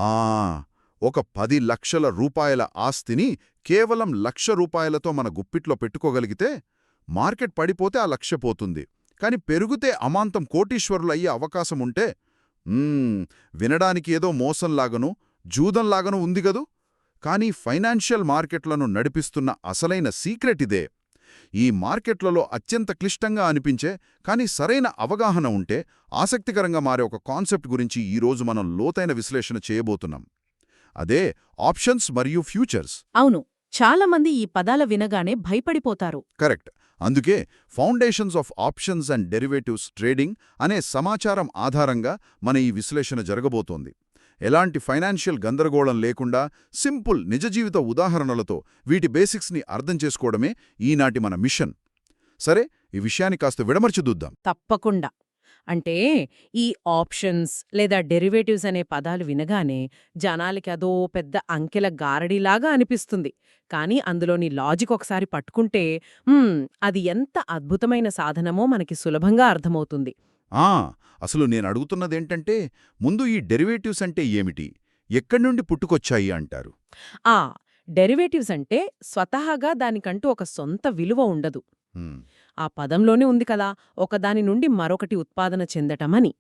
ఆ ఒక 10 లక్షల రూపాయల ఆస్తిని కేవలం రూపాయలతో మన గుప్పిట్లో పెట్టుకోగలిగితే మార్కెట్ పడిపోతే ఆ లక్ష పోతుంది. కాని పెరిగితే అమాంతం కోటీశ్వరులయ్యే అవకాశముంటే వినడానికి ఏదో మోసంలాగనూ జూదంలాగనూ ఉందిగదూ. కానీ ఫైనాన్షియల్ మార్కెట్లను నడిపిస్తున్న అసలైన సీక్రెట్ ఇదే. ఈ మార్కెట్లలో అత్యంత క్లిష్టంగా అనిపించే కానీ సరైన అవగాహన ఉంటే ఆసక్తికరంగా మారే ఒక కాన్సెప్ట్ గురించి ఈరోజు మనం లోతైన విశ్లేషణ చేయబోతున్నాం. అదే ఆప్షన్స్ మరియు ఫ్యూచర్స్. అవును, చాలామంది ఈ పదాల వినగానే భయపడిపోతారు. కరెక్ట్. అందుకే foundations of options and derivatives trading అనే సమాచారం ఆధారంగా మన ఈ విశ్లేషణ జరగబోతోంది. ఎలాంటి ఫైనాన్షియల్ గందరగోళం లేకుండా సింపుల్ నిజ జీవిత ఉదాహరణలతో వీటి బేసిక్స్ని అర్థం చేసుకోవడమే ఈనాటి మన మిషన్. సరే, ఈ విషయాన్ని కాస్త విడమర్చి చూద్దాం. తప్పకుండా. అంటే ఈ ఆప్షన్స్ లేదా డెరివేటివ్స్ అనే పదాలు వినగానే జనాలకి అదో పెద్ద అంకెల గారడీలాగా అనిపిస్తుంది. కానీ అందులోని లాజిక్ ఒకసారి పట్టుకుంటే అది ఎంత అద్భుతమైన సాధనమో మనకి సులభంగా అర్థమవుతుంది. అసలు నేను అడుగుతున్నదేంటంటే, ముందు ఈ డెరివేటివ్స్ అంటే ఏమిటి, ఎక్కడి నుండి పుట్టుకొచ్చాయి అంటారు? డెరివేటివ్స్ అంటే స్వతహాగా దానికంటూ ఒక సొంత విలువ ఉండదు. ఆ పదంలోనే ఉంది కదా, ఒకదాని నుండి మరొకటి ఉత్పాదన చెందటమని.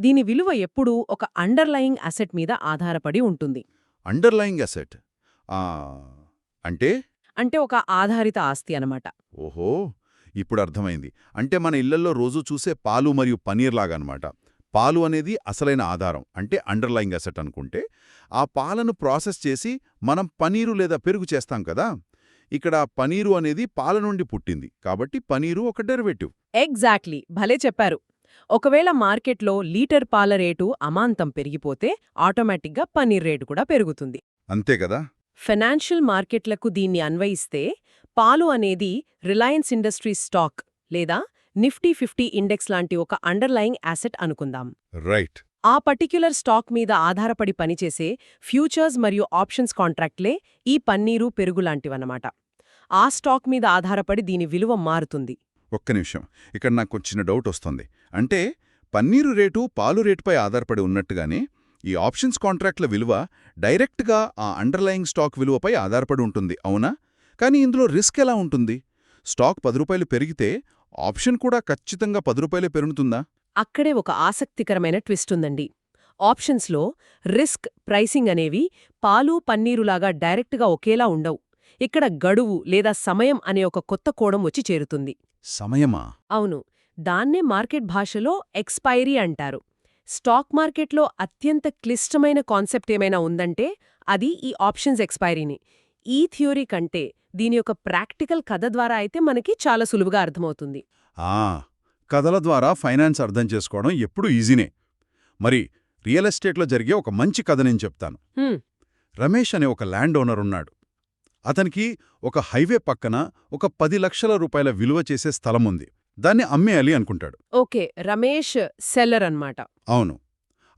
దీని విలువ ఎప్పుడూ ఒక అండర్లయింగ్ అసెట్ మీద ఆధారపడి ఉంటుంది. అండర్లయింగ్ అసెట్ అంటే? అంటే ఒక ఆధారిత ఆస్తి అనమాట. ఓహో, ఇప్పుడు అర్థమైంది. అంటే మన ఇళ్లల్లో రోజూ చూసే పాలు మరియు పనీర్ లాగనమాట. పాలు అనేది అసలైన ఆధారం, అంటే అండర్లయింగ్ అసెట్ అనుకుంటే, ఆ పాలను ప్రాసెస్ చేసి మనం పనీరు లేదా పెరుగు చేస్తాం కదా. ఇక్కడ పనీరు అనేది పాల నుండి పుట్టింది కాబట్టి పనీరు ఒక డెరివేటివ్. ఎగ్జాక్ట్లీ, భలే చెప్పారు. ఒకవేళ మార్కెట్లో లీటర్ పాల రేటు అమాంతం పెరిగిపోతే ఆటోమేటిక్గా పనీర్ రేటు కూడా పెరుగుతుంది. అంతే కదా. ఫైనాన్షియల్ మార్కెట్లకు దీన్ని అన్వయిస్తే పాలు అనేది రిలయన్స్ ఇండస్ట్రీస్ స్టాక్ లేదా నిఫ్టీ 50 ఇండెక్స్ లాంటి ఒక అండర్లయింగ్ యాసెట్ అనుకుందాం. రైట్. ఆ పర్టిక్యులర్ స్టాక్ మీద ఆధారపడి పనిచేసే ఫ్యూచర్స్ మరియు ఆప్షన్స్ కాంట్రాక్ట్లే ఈ పన్నీరు పెరుగులాంటివన్నమాట. ఆ స్టాక్ మీద ఆధారపడి దీని విలువ మారుతుంది. ఒక్క నిమిషం, ఇక్కడ నాకు చిన్న డౌట్ వస్తుంది. అంటే పన్నీరు రేటు పాలు రేటుపై ఆధారపడి ఉన్నట్టుగానే ఈ ఆప్షన్స్ కాంట్రాక్ట్ల విలువ డైరెక్ట్గా ఆ అండర్లయింగ్ స్టాక్ విలువపై ఆధారపడి ఉంటుంది, అవునా? కానీ ఇందులో రిస్క్ ఎలా ఉంటుంది? స్టాక్ 10 రూపాయలు పెరిగితే ఆప్షన్ కూడా ఖచ్చితంగా 10 రూపాయలే పెరుగుతుందా? అక్కడే ఒక ఆసక్తికరమైన ట్విస్ట్ ఉందండి. ఆప్షన్స్లో రిస్క్, ప్రైసింగ్ అనేవి పాలు పన్నీరులాగా డైరెక్ట్గా ఒకేలా ఉండవు. ఇక్కడ గడువు లేదా సమయం అనే ఒక కొత్త కోణం వచ్చి చేరుతుంది. సమయమా? అవును, దాన్నే మార్కెట్ భాషలో ఎక్స్పైరీ అంటారు. స్టాక్ మార్కెట్లో అత్యంత క్లిష్టమైన కాన్సెప్ట్ ఏమైనా ఉందంటే అది ఈ ఆప్షన్స్ ఎక్స్పైరీని. ఈ థియోరీ కంటే దీని యొక్క ప్రాక్టికల్ కథ ద్వారా అయితే మనకి చాలా సులువుగా అర్థమవుతుంది. కథల ద్వారా ఫైనాన్స్ అర్థం చేసుకోవడం ఎప్పుడూ ఈజీనే. మరి రియల్ ఎస్టేట్లో జరిగే ఒక మంచి కథ నేను చెప్తాను. రమేష్ అనే ఒక ల్యాండ్ ఓనర్ ఉన్నాడు. అతనికి ఒక హైవే పక్కన ఒక 10 లక్షల రూపాయల విలువ చేసే స్థలముంది. దాన్ని అమ్మేయాలి అనుకుంటాడు. ఓకే, రమేష్ సెల్లర్ అన్నమాట. అవును.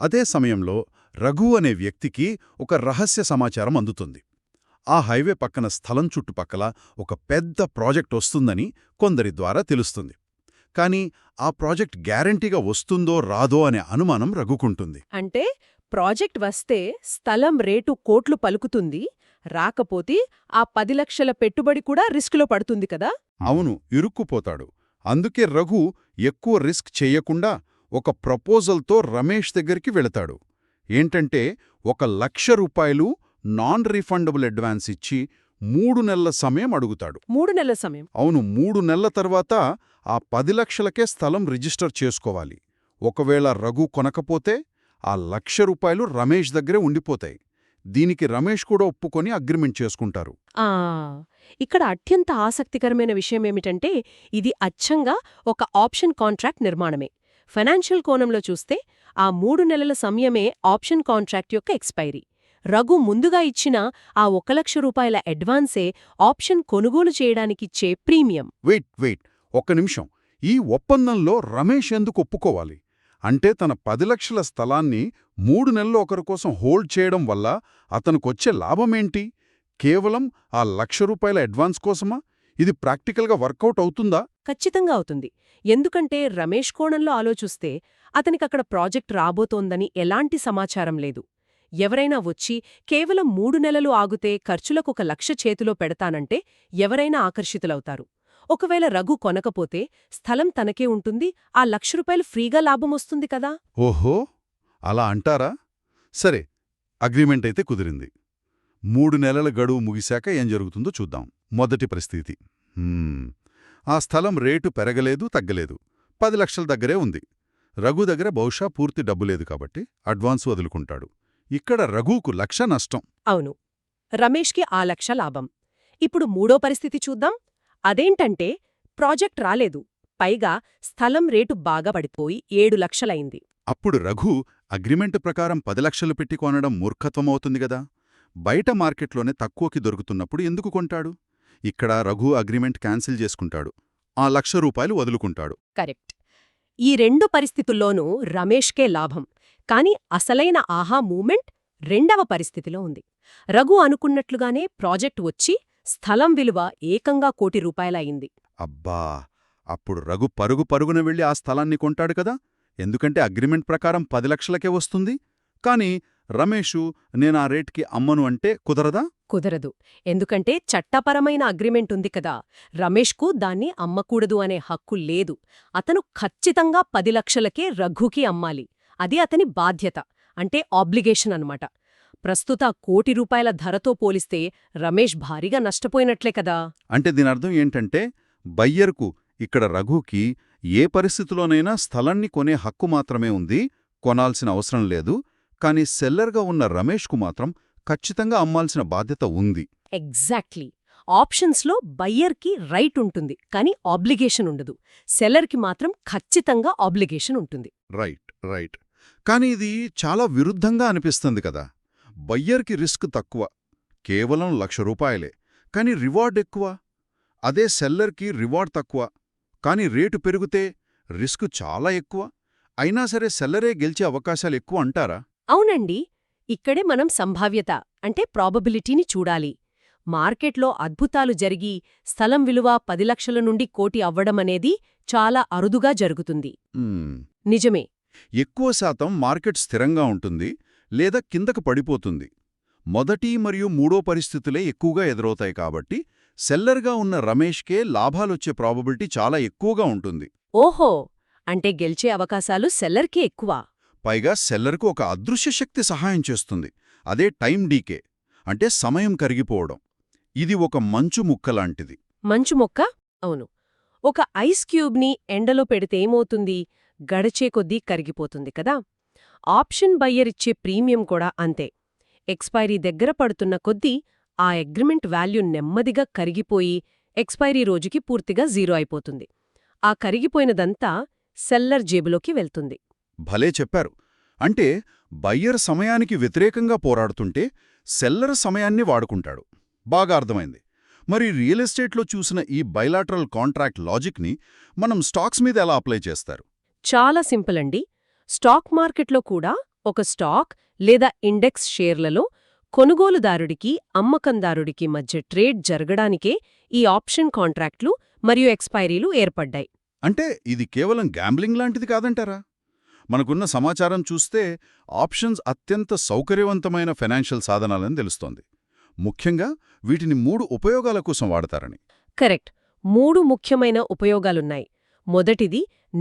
అదే సమయంలో రఘు అనే వ్యక్తికి ఒక రహస్య సమాచారం అందుతుంది. ఆ హైవే పక్కన స్థలం చుట్టుపక్కల ఒక పెద్ద ప్రాజెక్ట్ వస్తుందని కొందరి ద్వారా తెలుస్తుంది. కానీ ఆ ప్రాజెక్ట్ గ్యారంటీగా వస్తుందో రాదో అనే అనుమానం రఘుకుంటుంది. అంటే ప్రాజెక్ట్ వస్తే స్థలం రేటు కోట్లు పలుకుతుంది, రాకపోతే ఆ 10 లక్షల పెట్టుబడి కూడా రిస్కులో పడుతుంది కదా. అవును, ఇరుక్కుపోతాడు. అందుకే రఘు ఎక్కువ రిస్క్ చెయ్యకుండా ఒక ప్రపోజల్తో రమేష్ దగ్గరికి వెళతాడు. ఏంటంటే 1,00,000 రూపాయలు నాన్ రీఫండబుల్ అడ్వాన్స్ ఇచ్చి 3 నెలల సమయం అడుగుతాడు. 3 నెలల సమయం? అవును, 3 నెలల తర్వాత ఆ 10 లక్షలకే స్థలం రిజిస్టర్ చేసుకోవాలి. ఒకవేళ రఘు కొనకపోతే ఆ 1,00,000 రూపాయలు రమేష్ దగ్గరే ఉండిపోతాయి. దీనికి రమేష్ కూడా ఒప్పుకొని అగ్రిమెంట్ చేసుకుంటారు. ఇక్కడ అత్యంత ఆసక్తికరమైన విషయమేమిటంటే ఇది అచ్చంగా ఒక ఆప్షన్ కాంట్రాక్ట్ నిర్మాణమే. ఫైనాన్షియల్ కోణంలో చూస్తే ఆ 3 నెలల సమయమే ఆప్షన్ కాంట్రాక్ట్ యొక్క ఎక్స్పైరీ. రఘు ముందుగా ఇచ్చిన ఆ 1,00,000 రూపాయల అడ్వాన్సే ఆప్షన్ కొనుగోలు చేయడానికిచ్చే ప్రీమియం. వెయిట్ ఒక్క నిమిషం. ఈ ఒప్పందంలో రమేష్ ఎందుకు ఒప్పుకోవాలి? అంటే తన 10 లక్షల స్థలాన్ని 3 నెలలు ఒకరి కోసం హోల్డ్ చేయడం వల్ల అతనుకొచ్చే లాభమేంటి? కేవలం ఆ 1,00,000 రూపాయల అడ్వాన్స్ కోసమా? ఇది ప్రాక్టికల్గా వర్కౌట్ అవుతుందా? ఖచ్చితంగా అవుతుంది. ఎందుకంటే రమేష్ కోణంలో ఆలోచిస్తే అతనికక్కడ ప్రాజెక్ట్ రాబోతోందని ఎలాంటి సమాచారం లేదు. ఎవరైనా వచ్చి కేవలం 3 నెలలు ఆగుతే ఖర్చులకు 1,00,000 చేతిలో పెడతానంటే ఎవరైనా ఆకర్షితులవుతారు. ఒకవేళ రఘు కొనకపోతే స్థలం తనకే ఉంటుంది, ఆ ₹1,00,000 ఫ్రీగా లాభమొస్తుంది కదా. ఓహో, అలా అంటారా? సరే, అగ్రిమెంట్ అయితే కుదిరింది. 3 నెలల గడువు ముగిశాక ఏం జరుగుతుందో చూద్దాం. మొదటి పరిస్థితి. ఆ స్థలం రేటు పెరగలేదు, తగ్గలేదు. 10 లక్షల దగ్గరే ఉంది. రఘు దగ్గర బహుశా పూర్తి డబ్బు లేదు కాబట్టి అడ్వాన్స్ వదులుకుంటాడు. ఇక్కడ రఘుకు 1,00,000 నష్టం. అవును, రమేష్కి ఆ 1,00,000 లాభం. ఇప్పుడు మూడో పరిస్థితి చూద్దాం. అదేంటంటే ప్రాజెక్ట్ రాలేదు, పైగా స్థలం రేటు బాగా పడిపోయి 7 లక్షలైంది. అప్పుడు రఘు అగ్రిమెంట్ ప్రకారం 10 లక్షలు పెట్టి కొనడం మూర్ఖత్వమవుతుంది గదా. బయట మార్కెట్లోనే తక్కువకి దొరుకుతున్నప్పుడు ఎందుకు కొంటాడు? ఇక్కడ రఘు అగ్రిమెంట్ క్యాన్సిల్ చేసుకుంటాడు, ఆ ₹1,00,000 వదులుకుంటాడు. కరెక్ట్. ఈ రెండు పరిస్థితుల్లోనూ రమేష్కే లాభం. కాని అసలైన ఆహా మూమెంట్ రెండవ పరిస్థితిలో ఉంది. రఘు అనుకున్నట్లుగానే ప్రాజెక్ట్ వచ్చి స్థలం విలువ ఏకంగా ₹1,00,00,000 అయింది. అబ్బా, అప్పుడు రఘు పరుగున వెళ్ళి ఆ స్థలాన్ని కొంటాడు కదా. ఎందుకంటే అగ్రిమెంట్ ప్రకారం 10 లక్షలకే వస్తుంది. కాని రమేషు నేనా రేట్కి అమ్మను అంటే కుదరదా? కుదరదు. ఎందుకంటే చట్టపరమైన అగ్రిమెంట్ ఉంది కదా. రమేష్కు దాన్ని అమ్మకూడదు అనే హక్కు లేదు. అతను ఖచ్చితంగా 10 లక్షలకే రఘుకి అమ్మాలి. అది అతని బాధ్యత, అంటే ఆబ్లిగేషన్ అన్నమాట. ప్రస్తుత ₹1,00,00,000 ధరతో పోలిస్తే రమేష్ భారీగా నష్టపోయినట్లే కదా. అంటే దీనర్థం ఏంటంటే బయ్యర్కు, ఇక్కడ రఘుకి ఏ పరిస్థితిలోనైనా స్థలాన్ని కొనే హక్కు మాత్రమే ఉంది, కొనాల్సిన అవసరం లేదు. కాని సెల్లర్గా ఉన్న రమేష్కు మాత్రం ఖచ్చితంగా అమ్మాల్సిన బాధ్యత ఉంది. ఎగ్జాక్ట్లీ. ఆప్షన్స్లో బయ్యర్కి రైట్ ఉంటుంది, కానీ ఆబ్లిగేషన్ ఉండదు. సెల్లర్కి మాత్రం ఖచ్చితంగా ఆబ్లిగేషన్ ఉంటుంది. రైట్. కాని ఇది చాలా విరుద్ధంగా అనిపిస్తుంది కదా. బయ్యర్కి రిస్క్ తక్కువ, కేవలం ₹1,00,000, కాని రివార్డ్ ఎక్కువ. అదే సెల్లర్కి రివార్డ్ తక్కువ, కాని రేటు పెరిగితే రిస్క్ చాలా ఎక్కువ. అయినా సరే సెల్లరే గెలిచే అవకాశాలు ఎక్కువ అంటారా? అవునండి. ఇక్కడే మనం సంభావ్యత అంటే ప్రాబబిలిటీని చూడాలి. మార్కెట్లో అద్భుతాలు జరిగి స్థలం విలువ 10 లక్షల నుండి 1,00,000 అవ్వడమనేది చాలా అరుదుగా జరుగుతుంది. నిజమే. ఎక్కువ శాతం మార్కెట్ స్థిరంగా ఉంటుంది లేదా కిందకు పడిపోతుంది. మొదటి మరియు మూడో పరిస్థితులే ఎక్కువగా ఎదురవుతాయి కాబట్టి సెల్లర్గా ఉన్న రమేష్కే లాభాలొచ్చే ప్రాబబిలిటీ చాలా ఎక్కువగా ఉంటుంది. ఓహో, అంటే గెలిచే అవకాశాలు సెల్లర్కే ఎక్కువ. పైగా సెల్లర్కు ఒక అదృశ్య శక్తి సహాయం చేస్తుంది. అదే టైం డీకే, అంటే సమయం కరిగిపోవడం. ఇది ఒక మంచు ముక్కలాంటిది. మంచు మొక్క? అవును. ఒక ఐస్ క్యూబ్ని ఎండలో పెడితే ఏమవుతుంది? గడిచే కొద్దీ కరిగిపోతుంది కదా. ఆప్షన్ బయ్యర్ ఇచ్చే ప్రీమియం కూడా అంతే. ఎక్స్పైరీ దగ్గర పడుతున్న కొద్దీ ఆ అగ్రిమెంట్ వాల్యూ నెమ్మదిగా కరిగిపోయి ఎక్స్పైరీ రోజుకి పూర్తిగా జీరో అయిపోతుంది. ఆ కరిగిపోయినదంతా సెల్లర్ జేబులోకి వెళ్తుంది. భలే చెప్పారు. అంటే బయ్యర్ సమయానికి వ్యతిరేకంగా పోరాడుతుంటే సెల్లర్ సమయాన్ని వాడుకుంటాడు. బాగా అర్థమైంది. మరి రియల్ ఎస్టేట్లో చూసిన ఈ బైలాటరల్ కాంట్రాక్ట్ లాజిక్ని మనం స్టాక్స్ మీద ఎలా అప్లై చేస్తారు? చాలా సింపుల్ అండి. స్టాక్ మార్కెట్లో కూడా ఒక స్టాక్ లేదా ఇండెక్స్ షేర్లలో కొనుగోలుదారుడికి, అమ్మకందారుడికి మధ్య ట్రేడ్ జరగడానికే ఈ ఆప్షన్ కాంట్రాక్ట్లు మరియు ఎక్స్పైరీలు ఏర్పడ్డాయి. అంటే ఇది కేవలం గ్యాంబ్లింగ్ లాంటిది కాదంటారా? మనకున్న సమాచారం చూస్తే ఆప్షన్స్ అత్యంత సౌకర్యవంతమైన ఫైనాన్షియల్ సాధనాలని తెలుస్తోంది. ముఖ్యంగా వీటిని 3 ఉపయోగాల కోసం వాడతారని. కరెక్ట్. 3 ముఖ్యమైన ఉపయోగాలున్నాయి. మొదటిది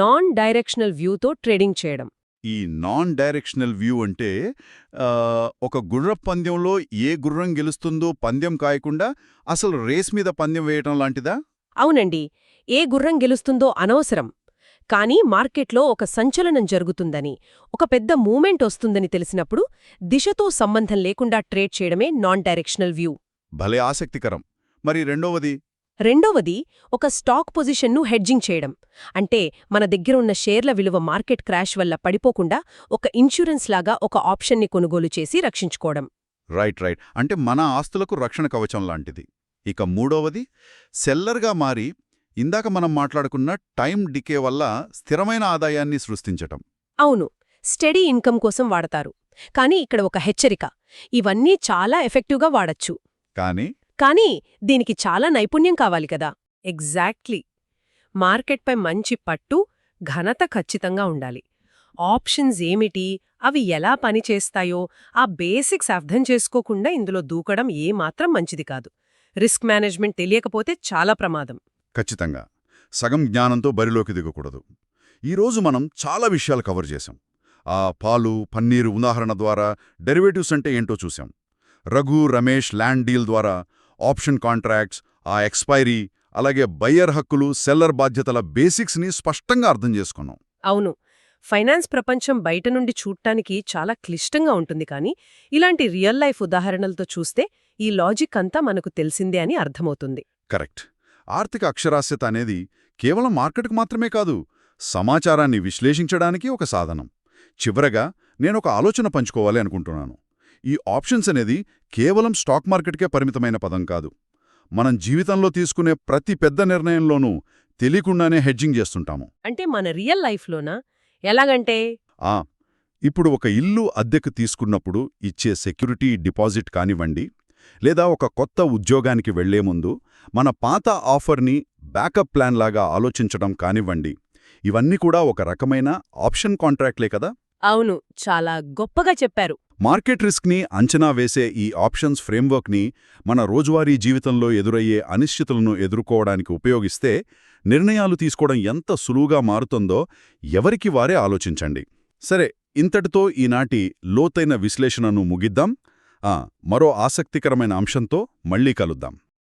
నాన్ డైరెక్షనల్ వ్యూతో ట్రేడింగ్ చేయడం. ఈ నాన్ డైరెక్షనల్ వ్యూ అంటే ఒక గుర్రపు పందెంలో ఏ గుర్రం గెలుస్తుందో పందెం కాయకుండా అసలు రేస్ మీద పందెం వేయటం లాంటిదా? అవునండి. ఏ గుర్రం గెలుస్తుందో అనవసరం. కానీ మార్కెట్లో ఒక సంచలనం జరుగుతుందని, ఒక పెద్ద మూమెంట్ వస్తుందని తెలిసినప్పుడు దిశతో సంబంధం లేకుండా ట్రేడ్ చేయడమే నాన్ డైరెక్షనల్ వ్యూ. భలే ఆసక్తికరం. మరి రెండవది ఒక స్టాక్ పొజిషన్ను హెడ్జింగ్ చేయడం. అంటే మన దగ్గరున్న షేర్ల విలువ మార్కెట్ క్రాష్ వల్ల పడిపోకుండా ఒక ఇన్సూరెన్స్ లాగా ఒక ఆప్షన్ని కొనుగోలు చేసి రక్షించుకోవడం. రైట్. అంటే మన ఆస్తులకు రక్షణ కవచం లాంటిది. ఇక మూడవది సెల్లర్గా మారి ఇందాక మనం మాట్లాడుకున్న టైం డికే వల్ల స్థిరమైన ఆదాయాన్ని సృష్టించటం. అవును, స్టెడీ ఇన్కమ్ కోసం వాడతారు. కానీ ఇక్కడ ఒక హెచ్చరిక: ఇవన్నీ చాలా ఎఫెక్టివ్గా వాడచ్చు, కానీ దీనికి చాలా నైపుణ్యం కావాలి కదా. ఎగ్జాక్ట్లీ. మార్కెట్పై మంచి పట్టు, ఘనత ఖచ్చితంగా ఉండాలి. ఆప్షన్స్ ఏమిటి, అవి ఎలా పనిచేస్తాయో ఆ బేసిక్స్ అర్థం చేసుకోకుండా ఇందులో దూకడం ఏమాత్రం మంచిది కాదు. రిస్క్ మేనేజ్మెంట్ తెలియకపోతే చాలా ప్రమాదం. ఖచ్చితంగా. సగం జ్ఞానంతో బరిలోకి దిగకూడదు. ఈరోజు మనం చాలా విషయాలు కవర్ చేశాం. పాలు, పన్నీరు ఉదాహరణ ద్వారా డెరివేటివ్స్ అంటే ఏంటో చూశాం. రఘు, రమేష్ ల్యాండ్ డీల్ ద్వారా ఆప్షన్ కాంట్రాక్ట్స్, ఎక్స్పైరీ, అలాగే బయ్యర్ హక్కులు, సెల్లర్ బాధ్యతల బేసిక్స్ని స్పష్టంగా అర్థం చేసుకున్నాం. అవును. ఫైనాన్స్ ప్రపంచం బయట నుండి చూడ్డానికి చాలా క్లిష్టంగా ఉంటుంది కానీ ఇలాంటి రియల్ లైఫ్ ఉదాహరణలతో చూస్తే ఈ లాజిక్ అంతా మనకు తెలిసిందే అని అర్థమవుతుంది. కరెక్ట్. ఆర్థిక అక్షరాస్యత అనేది కేవలం మార్కెట్కు మాత్రమే కాదు, సమాచారాన్ని విశ్లేషించడానికి ఒక సాధనం. చివరగా నేనొక ఆలోచన పంచుకోవాలి అనుకుంటున్నాను. ఈ ఆప్షన్స్ అనేది కేవలం స్టాక్ మార్కెట్కే పరిమితమైన పదం కాదు. మనం జీవితంలో తీసుకునే ప్రతి పెద్ద నిర్ణయంలోనూ తెలియకుండానే హెడ్జింగ్ చేస్తుంటాము. అంటే మన రియల్ లైఫ్లోనా? ఎలాగంటే ఇప్పుడు ఒక ఇల్లు అద్దెకు తీసుకున్నప్పుడు ఇచ్చే సెక్యూరిటీ డిపాజిట్ కానివ్వండి, లేదా ఒక కొత్త ఉద్యోగానికి వెళ్లే ముందు మన పాత ఆఫర్ని బ్యాకప్ ప్లాన్ లాగా ఆలోచించడం కానివ్వండి, ఇవన్నీ కూడా ఒక రకమైన ఆప్షన్ కాంట్రాక్ట్లే కదా. అవును, చాలా గొప్పగా చెప్పారు. మార్కెట్ రిస్క్ని అంచనా వేసే ఈ ఆప్షన్స్ ఫ్రేమ్వర్క్ని మన రోజువారీ జీవితంలో ఎదురయ్యే అనిశ్చితులను ఎదుర్కోవడానికి ఉపయోగిస్తే నిర్ణయాలు తీసుకోవడం ఎంత సులువుగా మారుతుందో ఎవరికి వారే ఆలోచించండి. సరే, ఇంతటితో ఈనాటి లోతైన విశ్లేషణను ముగిద్దాం. మరో ఆసక్తికరమైన అంశంతో మళ్ళీ కలుద్దాం.